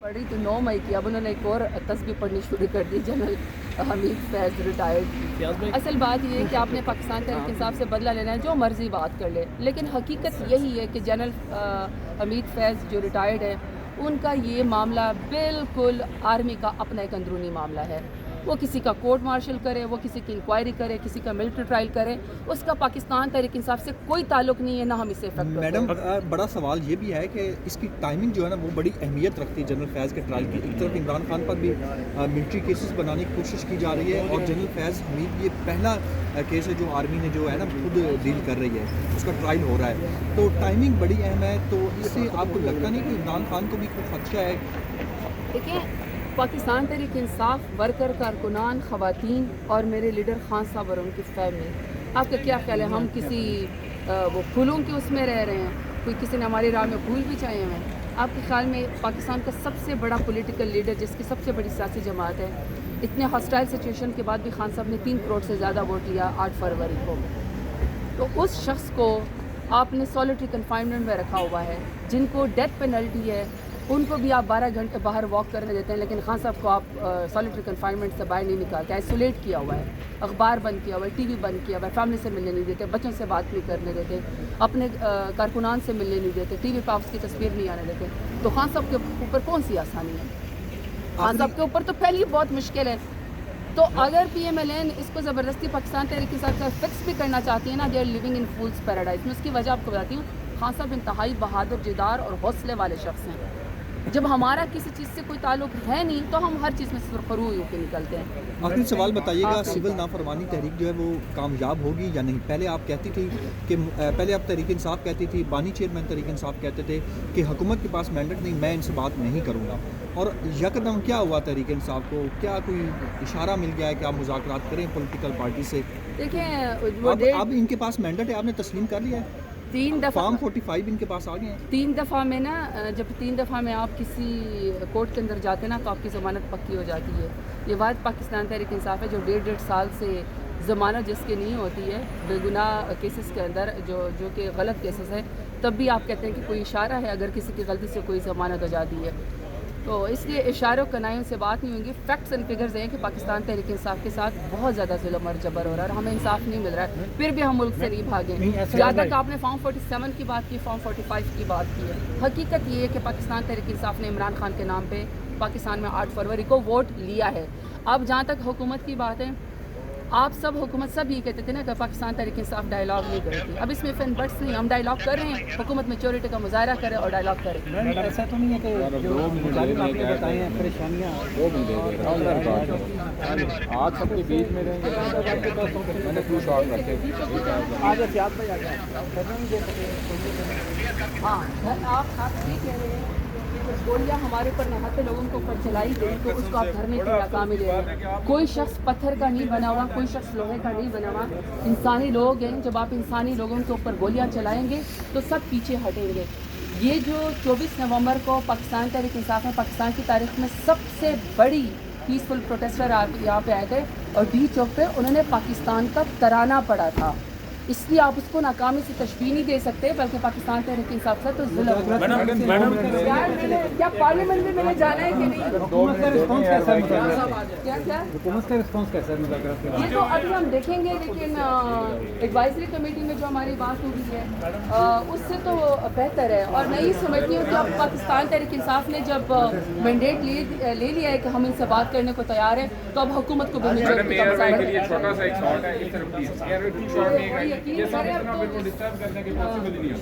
पढ़ी तो 9 मई की, अब उन्होंने एक और तस्बीह पढ़नी शुरू कर दी, जनरल हमीद फैज़ रिटायर्ड। असल बात ये है कि आपने पाकिस्तान तहरीक इंसाफ से बदला लेना है, जो मर्जी बात कर ले, लेकिन हकीकत यही है कि जनरल हमीद फैज़ जो रिटायर्ड है, उनका ये मामला बिल्कुल आर्मी का अपना एक अंदरूनी मामला है। वो किसी का कोर्ट मार्शल करे, वो किसी की इंक्वायरी करे, किसी का मिलिट्री ट्रायल करे, उसका पाकिस्तान तहरीक इंसाफ से कोई ताल्लुक नहीं है, ना हम इससे इफेक्ट होते हैं। मैडम बड़ा सवाल ये भी है कि इसकी टाइमिंग जो है ना वो बड़ी अहमियत रखती है जनरल फैज़ के ट्रायल की। एक तरफ इमरान खान पर भी मिलिट्री केसेस बनाने की कोशिश की जा रही है, और जनरल फैज़ हमीद ये पहला केस है जो आर्मी ने जो है ना खुद डील कर रही है, उसका ट्रायल हो रहा है, तो टाइमिंग बड़ी अहम है। तो इससे आपको लगता नहीं कि इमरान खान को भी कोई खदशा है? देखिए, पाकिस्तान तहरीक इंसाफ वर्कर, कारकुनान, ख़वातीन और मेरे लीडर खान साहब और उनकी फैमिली, आपका क्या ख्याल है? हम किसी वो फूलों के उसमें रह रहे हैं? कोई किसी ने हमारी राह में फूल भी चाहिए हुए हैं? आपके ख्याल में पाकिस्तान का सबसे बड़ा पॉलिटिकल लीडर, जिसकी सबसे बड़ी सियासी जमात है, इतने हॉस्टाइल सिचुएशन के बाद भी खान साहब ने 3 करोड़ से ज़्यादा वोट लिया 8 फरवरी को, तो उस शख्स को आपने सॉलिटरी कन्फाइनमेंट में रखा हुआ है, जिनको डेथ पेनल्टी है, उनको भी आप 12 घंटे बाहर वॉक करने देते हैं, लेकिन खान साहब को आप सॉलिटरी कन्फाइनमेंट से बाहर नहीं निकालते, आइसोलेट किया हुआ है, अखबार बंद किया हुआ है, टीवी बंद किया हुआ है, फैमिली से मिलने नहीं देते, बच्चों से बात नहीं करने देते, अपने कारकुनान से मिलने नहीं देते, टीवी पर उसकी तस्वीर नहीं आने देते। तो खान साहब के ऊपर कौन सी आसानी है? खान साहब के ऊपर तो पहले ही बहुत मुश्किल है। तो अगर PMLN इसको ज़बरदस्ती पाकिस्तान तहरीक इंसाफ का फिक्स भी करना चाहती है ना, they are living in fools paradise. मैं उसकी वजह आपको बताती हूँ। खान साहब इंतहाई बहादुर, जिदार और हौसले वाले शख्स हैं। जब हमारा किसी चीज़ से कोई ताल्लुक है नहीं, तो हम हर चीज़ में सुरखरू होकर निकलते हैं। आखिरी सवाल बताइएगा, सिविल नाफरमानी तहरीक जो है वो कामयाब होगी या नहीं? पहले आप कहती थी कि पहले आप तहरीक इंसाफ कहती थी, बानी चेयरमैन तहरीक इंसाफ कहते थे कि हुकूमत के पास मैंडेट नहीं, मैं इनसे बात नहीं करूँगा, और यकदम क्या हुआ तहरीक इंसाफ को? क्या कोई इशारा मिल गया है कि आप मुज़ाकरात करें पॉलिटिकल पार्टी से? देखिए, अब इनके पास मैंडेट है, आपने तस्लीम कर लिया है? 3 दफ़ा फॉर्म 45 इनके पास आ गए हैं। 3 दफ़ा में ना, जब 3 दफ़ा में आप किसी कोर्ट के अंदर जाते ना, तो आपकी ज़मानत पक्की हो जाती है। ये बात पाकिस्तान तहरीक इंसाफ है, जो 1.5 साल से ज़मानत जिसकी नहीं होती है बेगुनाह केसेस के अंदर, जो कि गलत केसेस है, तब भी आप कहते हैं कि कोई इशारा है, अगर किसी की गलती से कोई ज़मानत हो जाती है। तो इसलिए इशारों कनाइयों से बात नहीं होगी। फैक्ट्स एंड फिगर्स हैं कि पाकिस्तान तहरीक इंसाफ के साथ बहुत ज़्यादा जुल्म और जबर हो रहा है, और हमें इंसाफ नहीं मिल रहा है, फिर भी हम मुल्क से नहीं भागे। जहाँ तक आपने फॉर्म 47 की बात की, फॉर्म 45 की बात की है, हकीकत ये है कि पाकिस्तान तहरीक इंसाफ ने इमरान खान के नाम पे पाकिस्तान में 8 फरवरी को वोट लिया है। अब जहाँ तक हुकूमत की बात है, आप सब हुकूमत सब ये कहते थे ना कि पाकिस्तान तहरीक इंसाफ डायलॉग नहीं करती। अब इसमें फैन बट्स नहीं, हम डायलॉग कर रहे हैं, हुकूमत मेच्योरिटी का मुजाहरा करे और डायलॉग करे। ऐसा तो नहीं है कि जो मुजाहिद आपने बताए हैं परेशानियाँ आज सबके बीच में रहेंगे, मैंने कुछ शॉर्ट रखे आज एहतियात में आ गया। हाँ, आप ठीक कह रहे हैं। गोलियां हमारे ऊपर नहाते लोगों के ऊपर चलाई गई, तो उसको आप धरने की नाकामी दे रहे हैं। कोई शख्स पत्थर का नहीं बना हुआ, कोई शख्स लोहे का नहीं बना हुआ, इंसानी लोग हैं। जब आप इंसानी लोगों के ऊपर गोलियां चलाएंगे तो सब पीछे हटेंगे। ये जो 24 नवंबर को पाकिस्तान तहरीक इंसाफ में पाकिस्तान की तारीख में सबसे बड़ी पीसफुल प्रोटेस्टर यहाँ पे आए थे, और डी चौक पे उन्होंने पाकिस्तान का तराना पढ़ा था। इसलिए आप उसको नाकामी से तशबीह नहीं दे सकते, बल्कि पाकिस्तान तहरीक इंसाफ से तो जुल्म है। क्या पार्लियामेंट में मैंने जाना है कि नहीं? हुकूमत का रिस्पॉन्स कैसा है? क्या हुकूमत का रिस्पॉन्स कैसा है मुज़ाकरात? ये तो अभी हम देखेंगे, लेकिन एडवाइजरी कमेटी में जो हमारी बात हुई है उससे तो बेहतर है। और मैं ये समझती हूँ कि अब पाकिस्तान तहरीक इंसाफ ने जब मैंडेट ले लिया है कि हम इनसे बात करने को तैयार है, तो अब हुकूमत को भी छोटा सा एक शॉर्ट है, इस तरफ प्लीज, ये 2 शॉर्ट में एक है, ये सब इतना बिल्कुल डिस्टर्ब करने की पॉसिबल ही नहीं है।